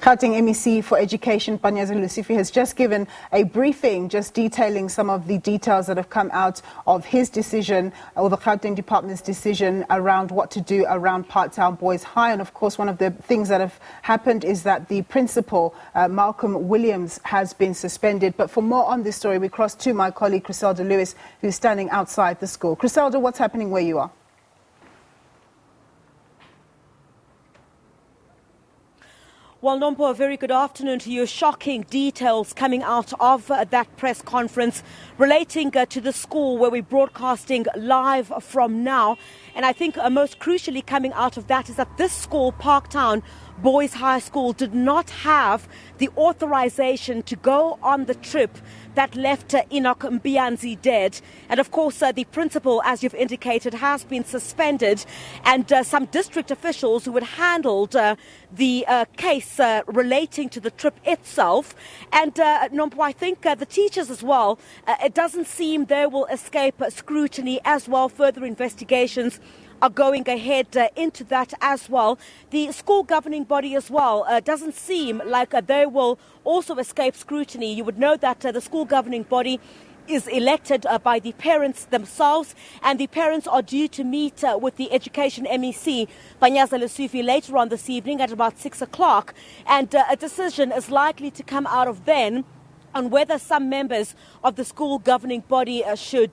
Gauteng MEC for Education, Mpianzi has just given a briefing just detailing some of the details that have come out of his decision, or the Gauteng Department's decision around what to do around Parktown Boys High. And of course, one of the things that have happened is that the principal, Mahlako Komane, has been suspended. But for more on this story, we cross to my colleague Chriselda Lewis, who's standing outside the school. Chriselda, what's happening where you are? Well, Nompo, a very good afternoon to you. Shocking details coming out of that press conference relating to the school where we're broadcasting live from now. And I think most crucially coming out of that is that this school, Parktown Boys High School, did not have the authorization to go on the trip that left Enock Mpianzi dead. And of course, the principal, as you've indicated, has been suspended. And some district officials who had handled the case relating to the trip itself. And Nompo, I think the teachers as well, it doesn't seem they will escape scrutiny as well. Further investigations are going ahead into that as well. The school governing body as well doesn't seem like they will also escape scrutiny. You would know that the school governing body is elected by the parents themselves, and the parents are due to meet with the Education MEC, Mpianzi, later on this evening at about 6 o'clock. And a decision is likely to come out of then on whether some members of the school governing body should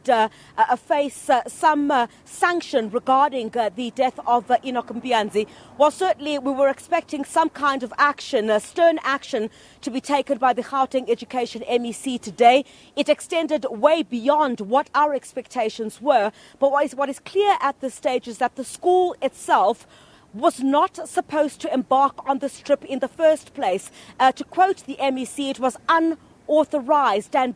face some sanction regarding the death of Enock Mpianzi. Well, certainly we were expecting some kind of action, stern action, to be taken by the Gauteng Education MEC today. It extended way beyond what our expectations were. But what is clear at this stage is that the school itself was not supposed to embark on this trip in the first place. To quote the MEC, it was unauthorized, and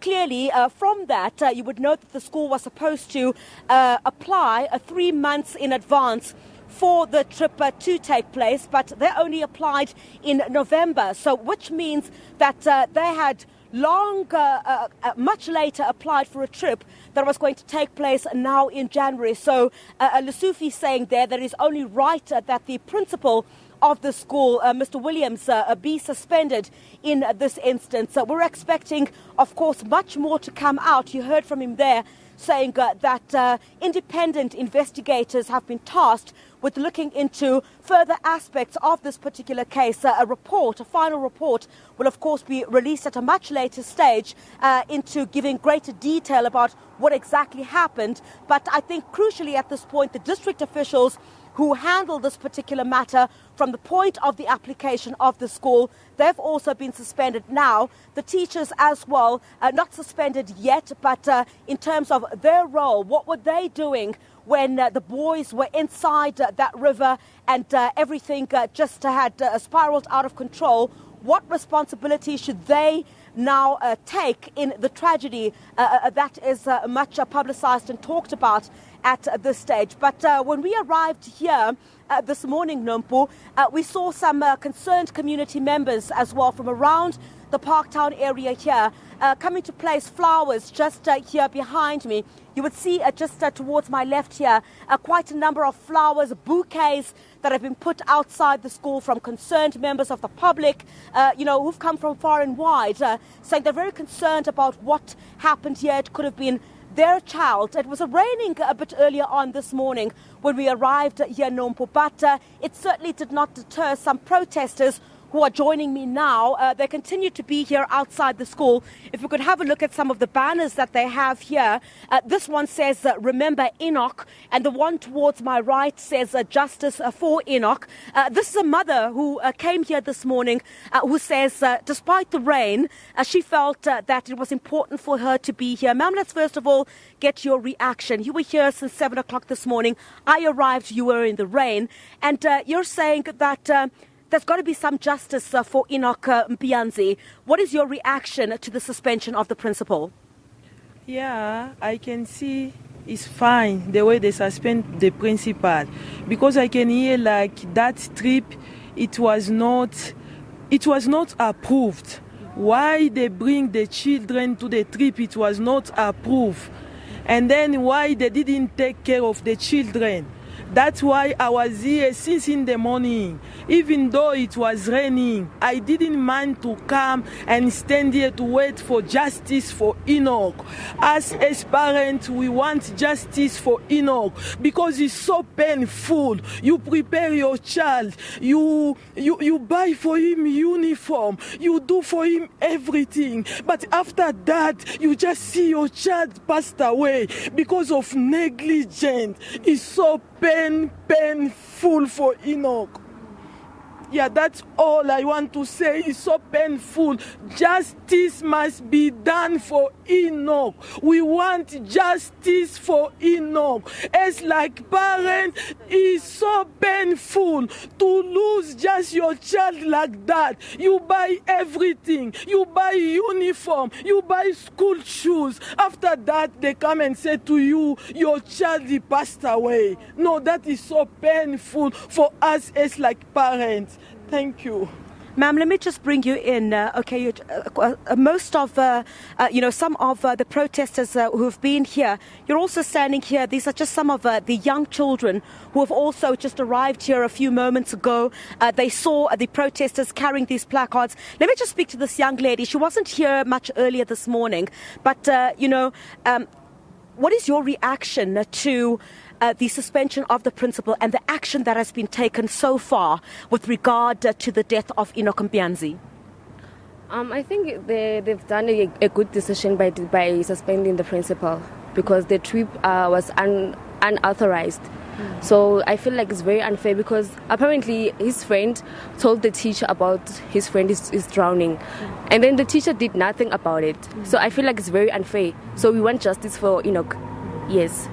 clearly from that you would note that the school was supposed to apply 3 months in advance for the trip to take place, but they only applied in November, so which means that they had much later applied for a trip that was going to take place now in January. So Lesufi saying there that it is only right that the principal of the school, Mr. Williams, be suspended in this instance. We're expecting, of course, much more to come out. You heard from him there saying that independent investigators have been tasked with looking into further aspects of this particular case. A final report will of course be released at a much later stage into giving greater detail about what exactly happened. But I think crucially at this point, the district officials who handle this particular matter from the point of the application of the school, they've also been suspended now. The teachers as well, not suspended yet, but in terms of their role, what were they doing when the boys were inside that river and everything just had spiraled out of control? What responsibility should they now take in the tragedy that is much publicized and talked about at this stage? But when we arrived here this morning, Nompo, we saw some concerned community members as well from around the Parktown area here coming to place flowers just here behind me. You would see just towards my left here quite a number of flowers, bouquets that have been put outside the school from concerned members of the public, who've come from far and wide, saying they're very concerned about what happened here. It could have been their child. It was raining a bit earlier on this morning when we arrived here, Nompo, but it certainly did not deter some protesters who are joining me now. They continue to be here outside the school. If we could have a look at some of the banners that they have here. This one says, remember Enock, and the one towards my right says, justice for Enock. This is a mother who came here this morning who says, despite the rain, she felt that it was important for her to be here. Ma'am, let's first of all get your reaction. You were here since 7 o'clock this morning. I arrived, you were in the rain, and you're saying that there's got to be some justice for Enock Mpianzi. What is your reaction to the suspension of the principal? Yeah, I can see it's fine the way they suspend the principal, because I can hear like that trip, it was not approved. Why they bring the children to the trip, it was not approved. And then why they didn't take care of the children. That's why I was here since in the morning. Even though it was raining, I didn't mind to come and stand here to wait for justice for Enock. As parents, we want justice for Enock because it's so painful. You prepare your child, you buy for him uniform, you do for him everything. But after that, you just see your child passed away because of negligence. It's so painful for Enock. Yeah, that's all I want to say. It's so painful. Justice must be done for Enock. We want justice for Enock. As like parents, it's so painful to lose just your child like that. You buy everything. You buy uniform. You buy school shoes. After that, they come and say to you, your child passed away. No, that is so painful for us as like parents. Thank you. Ma'am, let me just bring you in. Most of, some of the protesters who have been here, you're also standing here. These are just some of the young children who have also just arrived here a few moments ago. They saw the protesters carrying these placards. Let me just speak to this young lady. She wasn't here much earlier this morning. But, what is your reaction to the suspension of the principal and the action that has been taken so far with regard to the death of Enock Mpianzi? I think they've done a good decision by suspending the principal because the trip was unauthorized. So I feel like it's very unfair because apparently his friend told the teacher about his friend is drowning. And then the teacher did nothing about it. So I feel like it's very unfair. So we want justice for Enock. Yes.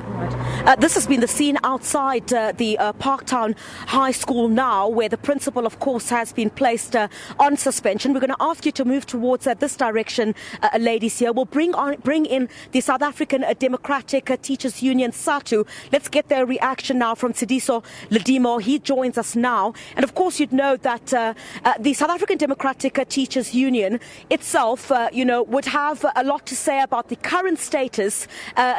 This has been the scene outside the Parktown High School now, where the principal, of course, has been placed on suspension. We're going to ask you to move towards this direction, ladies here. We'll bring in the South African Democratic Teachers Union, SATU. Let's get their reaction now from Chriselda Lewis. He joins us now. And, of course, you'd know that the South African Democratic Teachers Union itself, would have a lot to say about the current status,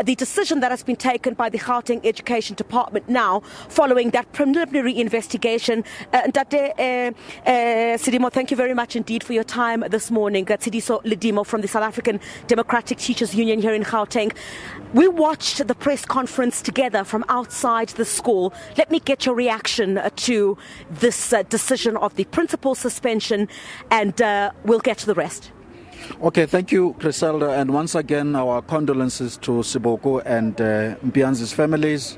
the decision that has been taken by the Gauteng Education Department now, following that preliminary investigation. Ntate Sidimo, thank you very much indeed for your time this morning. Chriselda Lewis from the South African Democratic Teachers Union here in Gauteng. We watched the press conference together from outside the school. Let me get your reaction to this decision of the principal's suspension, and we'll get to the rest. Okay, thank you, Chriselda, and once again our condolences to Siboko and Mpianzi's families,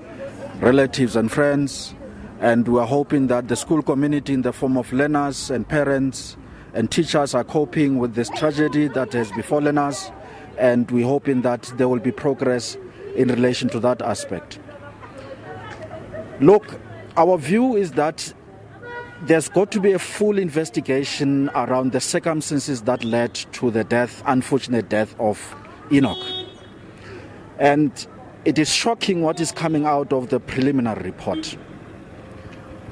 relatives and friends, and we are hoping that the school community in the form of learners and parents and teachers are coping with this tragedy that has befallen us, and we're hoping that there will be progress in relation to that aspect. Look, our view is that there's got to be a full investigation around the circumstances that led to the unfortunate death of Enock. And it is shocking what is coming out of the preliminary report.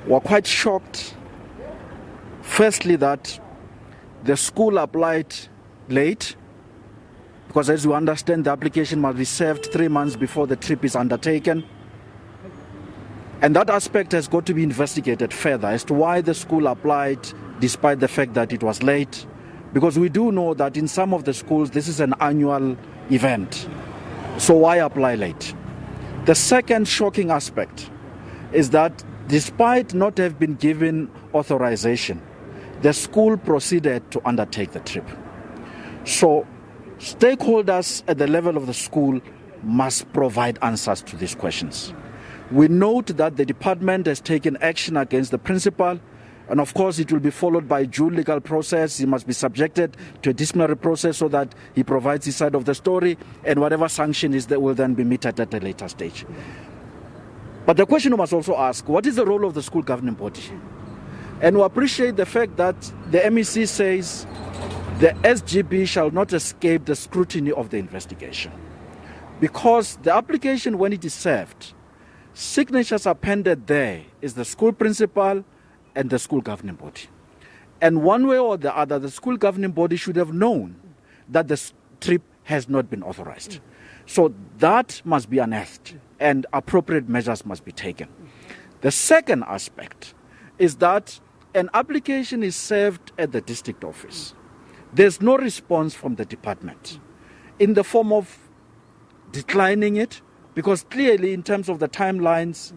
We're quite shocked, firstly, that the school applied late, because as you understand, the application must be served 3 months before the trip is undertaken. And that aspect has got to be investigated further as to why the school applied despite the fact that it was late. Because we do know that in some of the schools, this is an annual event. So why apply late? The second shocking aspect is that despite not have been given authorization, the school proceeded to undertake the trip. So stakeholders at the level of the school must provide answers to these questions. We note that the department has taken action against the principal, and of course it will be followed by due legal process. He must be subjected to a disciplinary process so that he provides his side of the story, and whatever sanction is there will then be meted at a later stage. But the question we must also ask, what is the role of the school governing body? And we appreciate the fact that the MEC says the SGB shall not escape the scrutiny of the investigation, because the application, when it is served, signatures appended there is the school principal and the school governing body. And one way or the other, the school governing body should have known that the trip has not been authorized. So that must be unearthed and appropriate measures must be taken. The second aspect is that an application is served at the district office. There's no response from the department in the form of declining it, because clearly in terms of the timelines,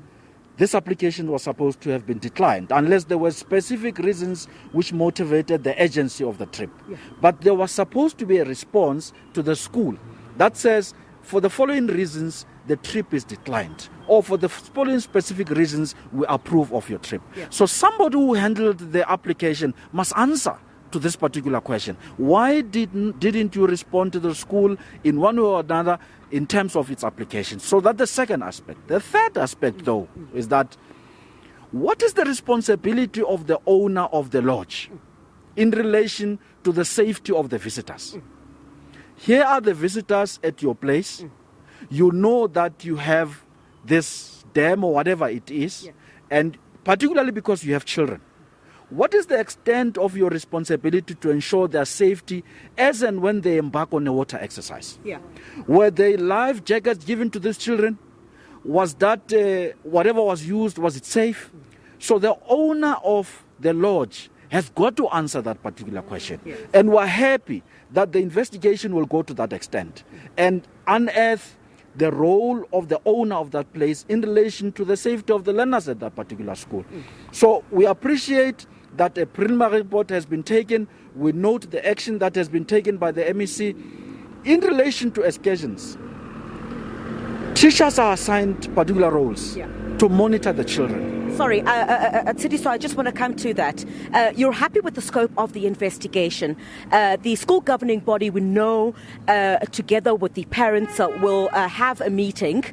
this application was supposed to have been declined unless there were specific reasons which motivated the agency of the trip. But there was supposed to be a response to the school that says, for the following reasons, the trip is declined, or for the following specific reasons, we approve of your trip. So somebody who handled the application must answer to this particular question. Why didn't you respond to the school in one way or another in terms of its application? So that's the second aspect. The third aspect, though, is that what is the responsibility of the owner of the lodge in relation to the safety of the visitors? Here are the visitors at your place. You know that you have this dam or whatever it is, and particularly because you have children. What is the extent of your responsibility to ensure their safety as and when they embark on a water exercise? Were there life jackets given to these children? Was that, whatever was used, was it safe? So the owner of the lodge has got to answer that particular question. And we're happy that the investigation will go to that extent and unearth the role of the owner of that place in relation to the safety of the learners at that particular school. So we appreciate that a preliminary report has been taken. We note the action that has been taken by the MEC. In relation to excursions, teachers are assigned particular roles to monitor the children. Sorry, Tshidiso, I just want to come to that. You're happy with the scope of the investigation. The school governing body, we know, together with the parents, will have a meeting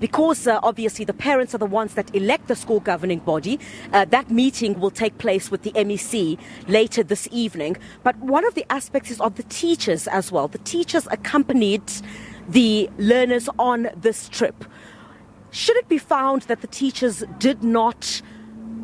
because obviously the parents are the ones that elect the school governing body. That meeting will take place with the MEC later this evening. But one of the aspects is of the teachers as well. The teachers accompanied the learners on this trip. Should it be found that the teachers did not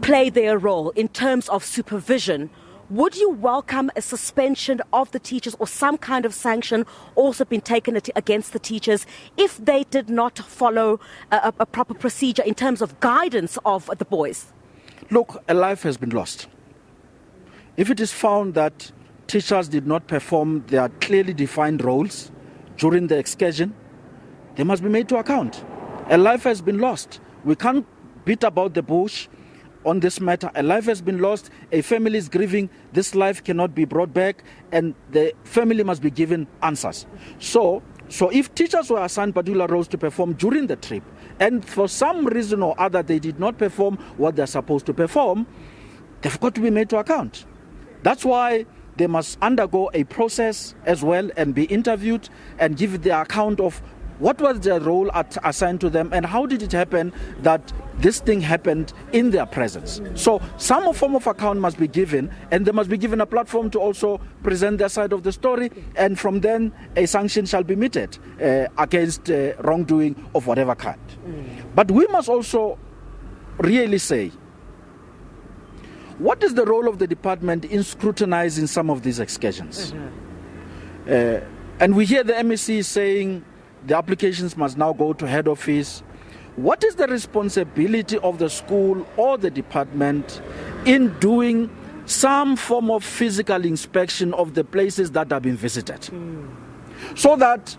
play their role in terms of supervision, would you welcome a suspension of the teachers or some kind of sanction also been taken against the teachers if they did not follow a proper procedure in terms of guidance of the boys? Look, a life has been lost. If it is found that teachers did not perform their clearly defined roles during the excursion, they must be made to account. A life has been lost. We can't beat about the bush on this matter. A life has been lost. A family is grieving. This life cannot be brought back, and the family must be given answers. So if teachers were assigned particular roles to perform during the trip, and for some reason or other they did not perform what they're supposed to perform, they've got to be made to account. That's why they must undergo a process as well and be interviewed and give their account of what was their role assigned to them and how did it happen that this thing happened in their presence. So some form of account must be given, and they must be given a platform to also present their side of the story, and from then a sanction shall be meted against wrongdoing of whatever kind. But we must also really say, what is the role of the department in scrutinizing some of these excursions? And we hear the MEC saying the applications must now go to head office. What is the responsibility of the school or the department in doing some form of physical inspection of the places that have been visited? So that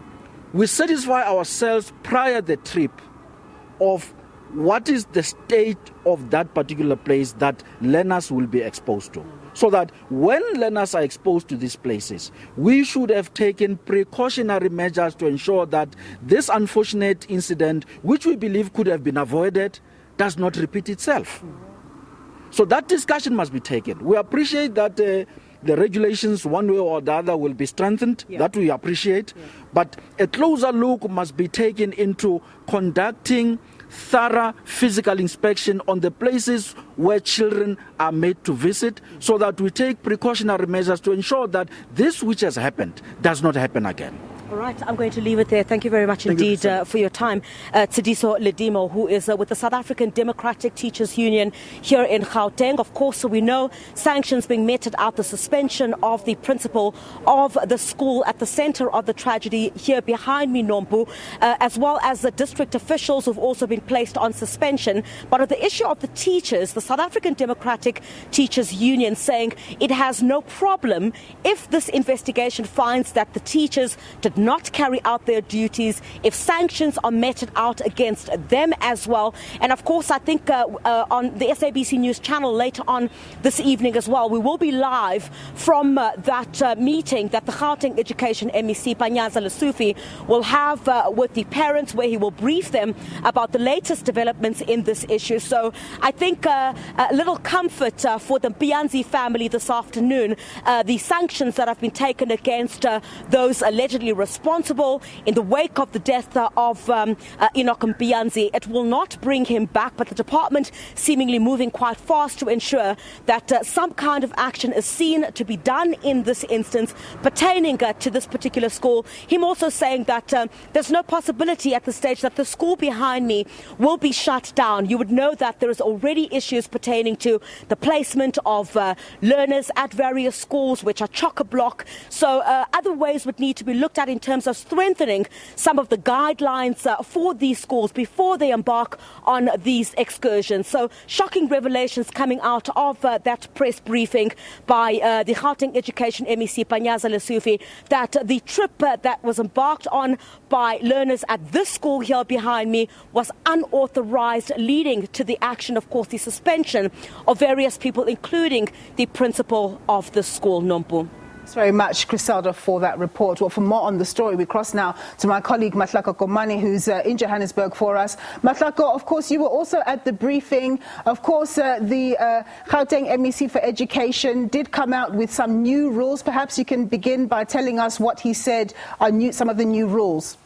we satisfy ourselves prior to the trip of what is the state of that particular place that learners will be exposed to. So that when learners are exposed to these places, we should have taken precautionary measures to ensure that this unfortunate incident, which we believe could have been avoided, does not repeat itself. So that discussion must be taken. We appreciate that the regulations, one way or the other, will be strengthened. That we appreciate. But a closer look must be taken into conducting thorough physical inspection on the places where children are made to visit, so that we take precautionary measures to ensure that this which has happened does not happen again. All right, I'm going to leave it there. Thank you very much indeed for your time. Tsidiso Ledimo, who is with the South African Democratic Teachers Union here in Gauteng. Of course, we know sanctions being meted out, the suspension of the principal of the school at the center of the tragedy here behind me, Nompu, as well as the district officials who've also been placed on suspension. But on the issue of the teachers, the South African Democratic Teachers Union saying it has no problem if this investigation finds that the teachers did not carry out their duties, if sanctions are meted out against them as well. And of course, I think on the SABC News channel later on this evening as well, we will be live from that meeting that the Gauteng Education MEC Mpianzi Lesufi will have with the parents, where he will brief them about the latest developments in this issue. So I think a little comfort for the Mpianzi family this afternoon, the sanctions that have been taken against those allegedly responsible in the wake of the death of Enock Mpianzi. It will not bring him back, but the department seemingly moving quite fast to ensure that some kind of action is seen to be done in this instance pertaining to this particular school. Him also saying that there's no possibility at this stage that the school behind me will be shut down. You would know that there is already issues pertaining to the placement of learners at various schools, which are chock-a-block. So other ways would need to be looked at in terms of strengthening some of the guidelines for these schools before they embark on these excursions. So shocking revelations coming out of that press briefing by the Gauteng Education MEC Mpianzi Lesufi, that the trip that was embarked on by learners at this school here behind me was unauthorized, leading to the action, of course, the suspension of various people, including the principal of the school, Nompu. Thanks very much, Chriselda, for that report. Well, for more on the story, we cross now to my colleague Mahlako Komane, who's in Johannesburg for us. Mahlako, of course, you were also at the briefing. Of course, the Gauteng MEC for Education did come out with some new rules. Perhaps you can begin by telling us what he said on some of the new rules.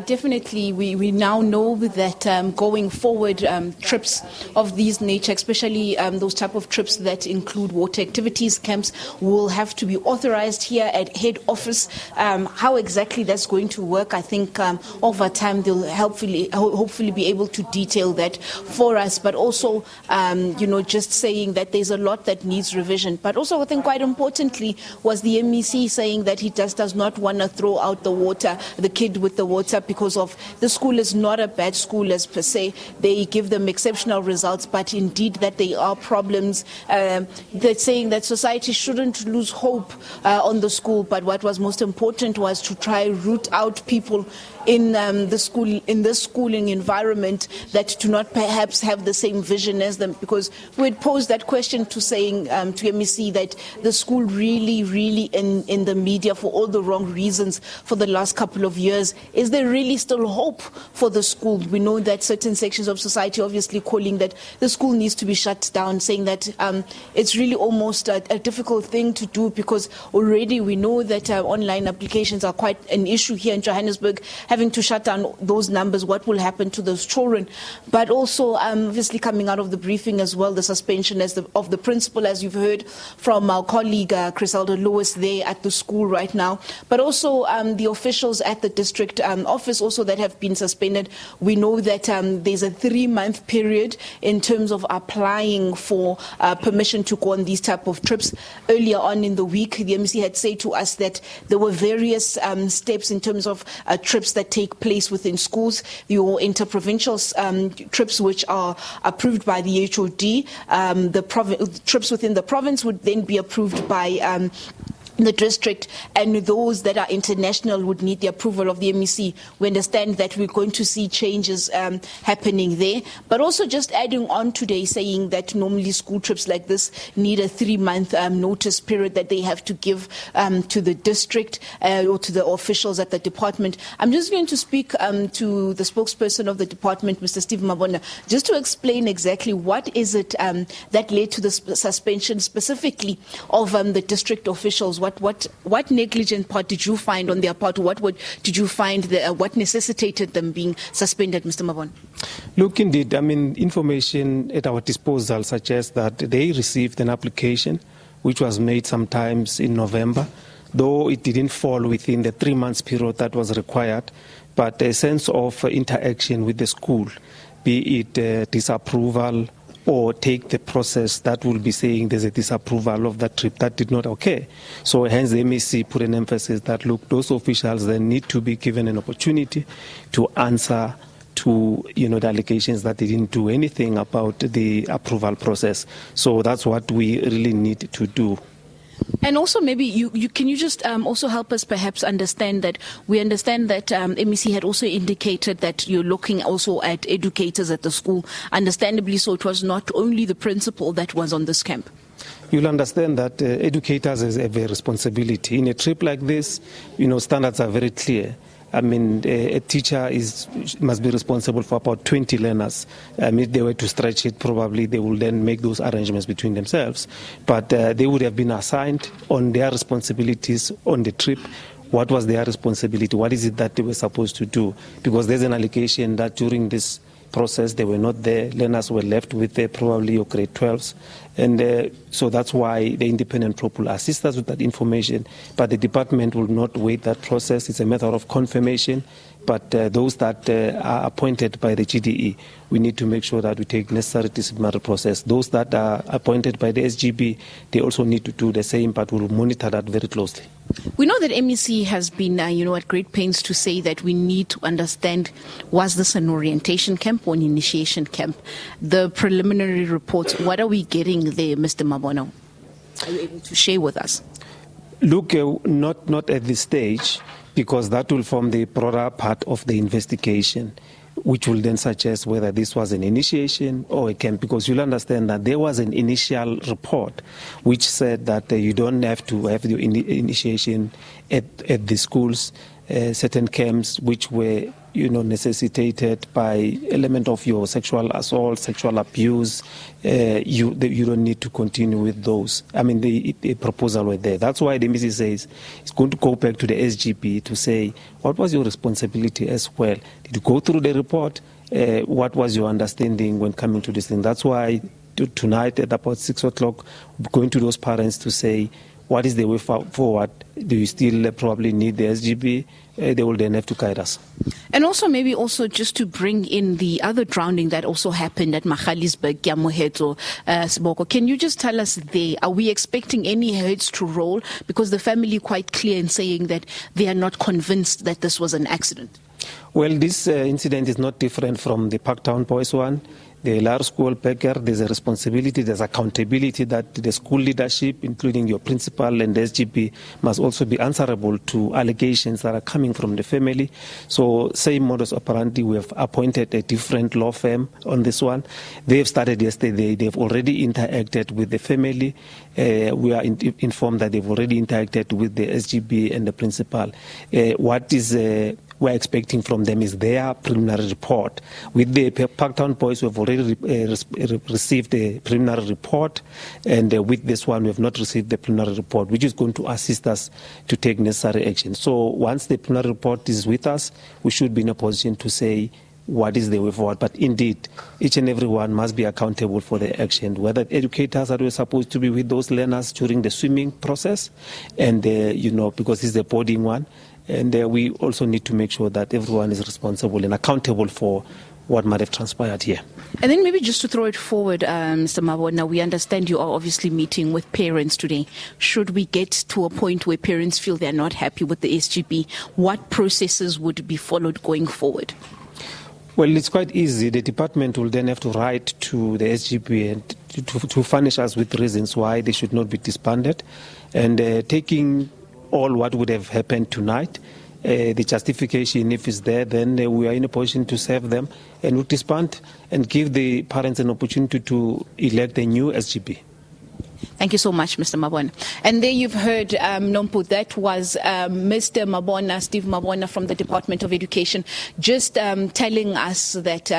Definitely, we now know that going forward, trips of these nature, especially those type of trips that include water activities camps, will have to be authorized here at head office. How exactly that's going to work, I think over time they'll hopefully be able to detail that for us. But also, just saying that there's a lot that needs revision. But also, I think quite importantly was the MEC saying that he just does not want to throw out the kid with the water, because of the school is not a bad school as per se. They give them exceptional results, but indeed that there are problems. They're saying that society shouldn't lose hope on the school, but what was most important was to try root out people in the school, in this schooling environment, that do not perhaps have the same vision as them, because we had posed that question to saying to MEC that the school really in the media for all the wrong reasons for the last couple of years. Is there really still hope for the school? We know that certain sections of society obviously calling that the school needs to be shut down, saying that it's really almost a difficult thing to do, because already we know that online applications are quite an issue here in Johannesburg. Having to shut down those numbers, what will happen to those children? But also, obviously coming out of the briefing as well, the suspension of the principal, as you've heard from our colleague Chriselda Lewis there at the school right now. But also the officials at the district office also that have been suspended. We know that there's a 3-month period in terms of applying for permission to go on these type of trips. Earlier on in the week, the MEC had said to us that there were various steps in terms of trips that take place within schools. Your interprovincial trips, which are approved by the HOD, the trips within the province would then be approved by the district, and those that are international would need the approval of the MEC. We understand that we're going to see changes happening there, but also just adding on today, saying that normally school trips like this need a 3-month notice period that they have to give to the district or to the officials at the department. I'm just going to speak to the spokesperson of the department, Mr. Steve Mabona, just to explain exactly what is it that led to the suspension specifically of the district officials. What negligent part did you find on their part? What did you find what necessitated them being suspended, Mr. Mabon? Look, indeed, information at our disposal suggests that they received an application which was made sometimes in November, though it didn't fall within the 3 months period that was required, but a sense of interaction with the school, be it disapproval or take the process that will be saying there's a disapproval of that trip that did not occur. So hence the MEC put an emphasis that, look, those officials then need to be given an opportunity to answer to the allegations that they didn't do anything about the approval process. So that's what we really need to do. And also maybe you can you just also help us perhaps understand that we understand that MEC had also indicated that you're looking also at educators at the school. Understandably so, it was not only the principal that was on this camp. You'll understand that educators have a responsibility. In a trip like this, standards are very clear. I mean, a teacher must be responsible for about 20 learners. If they were to stretch it, probably they will then make those arrangements between themselves. But they would have been assigned on their responsibilities on the trip. What was their responsibility? What is it that they were supposed to do? Because there's an allegation that during this process they were not there. Learners were left with probably your grade 12s. And so that's why the independent probe will assist us with that information. But the department will not wait that process. It's a matter of confirmation. But those that are appointed by the GDE, we need to make sure that we take necessary disciplinary process. Those that are appointed by the SGB, they also need to do the same, but we'll monitor that very closely. We know that MEC has been, at great pains to say that we need to understand, was this an orientation camp or an initiation camp? The preliminary reports, what are we getting there, Mr. Mabona? Are you able to share with us? Look, not at this stage, because that will form the broader part of the investigation, which will then suggest whether this was an initiation or a camp, because you'll understand that there was an initial report which said that you don't have to have your initiation at the schools, certain camps which were necessitated by element of your sexual assault, sexual abuse, you don't need to continue with those. I mean, the proposal were there. That's why the MEC says it's going to go back to the SGB to say, what was your responsibility as well? Did you go through the report? What was your understanding when coming to this thing? That's why tonight at about 6 o'clock, we're going to those parents to say, what is the way forward? Do you still probably need the SGB? They will then have to guide us. And also maybe also just to bring in the other drowning that also happened at Magaliesburg, Gyamoheto, Siboko. Can you just tell us there, are we expecting any heads to roll? Because the family quite clear in saying that they are not convinced that this was an accident. Well, this incident is not different from the Parktown Boys one. The large school Becker, there's a responsibility, there's accountability that the school leadership, including your principal and the SGB, must also be answerable to allegations that are coming from the family. So same modus operandi, we have appointed a different law firm on this one. They have started yesterday, they've already interacted with the family. We are informed that they've already interacted with the SGB and the principal. What is we're expecting from them is their preliminary report. With the Parktown Boys, we have already received a preliminary report, and with this one, we have not received the preliminary report, which is going to assist us to take necessary action. So once the preliminary report is with us, we should be in a position to say what is the way forward. But indeed, each and every one must be accountable for their action, whether educators that were supposed to be with those learners during the swimming process, and because this is a boarding one, and we also need to make sure that everyone is responsible and accountable for what might have transpired here. And then maybe just to throw it forward, Mr. Mabona, we understand you are obviously meeting with parents today. Should we get to a point where parents feel they're not happy with the SGB, what processes would be followed going forward? Well, it's quite easy. The department will then have to write to the SGB and to furnish us with reasons why they should not be disbanded. And taking all what would have happened tonight, the justification, if it's there, then we are in a position to serve them and we'll disband and give the parents an opportunity to elect a new SGB. Thank you so much, Mr. Mabona. And there you've heard, Nompu, that was Mr. Mabona, Steve Mabona from the Department of Education, just telling us that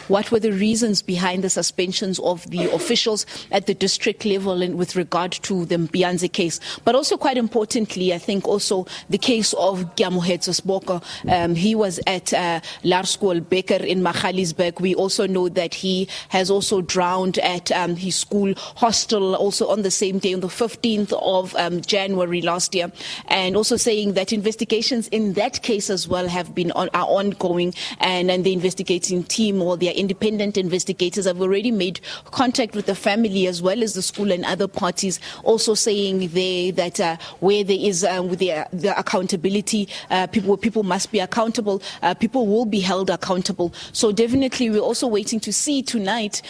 what were the reasons behind the suspensions of the officials at the district level and with regard to the Mpianzi case. But also quite importantly, I think also the case of Gyamoheto Siboko. He was at Laer School Becker in Magaliesburg. We also know that he has also drowned at his school hostel, also on the same day, on the 15th of January last year, and also saying that investigations in that case as well are ongoing, and the investigating team, or their independent investigators, have already made contact with the family as well as the school and other parties, also saying there that where there is with the accountability, people must be accountable, people will be held accountable. So definitely we're also waiting to see tonight,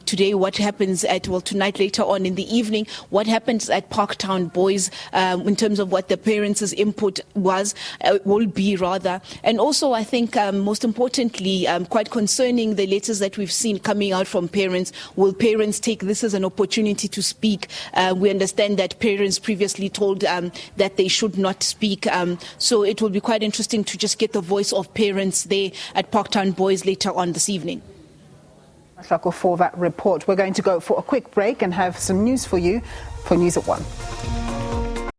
today, what happens tonight later on in the evening, what happens at Parktown Boys in terms of what the parents' input will be rather. And also I think most importantly, quite concerning the letters that we've seen coming out from parents. Will parents take this as an opportunity to speak? We understand that parents previously told that they should not speak. So it will be quite interesting to just get the voice of parents there at Parktown Boys later on this evening. Mahlako, for that report. We're going to go for a quick break and have some news for you for News at 1.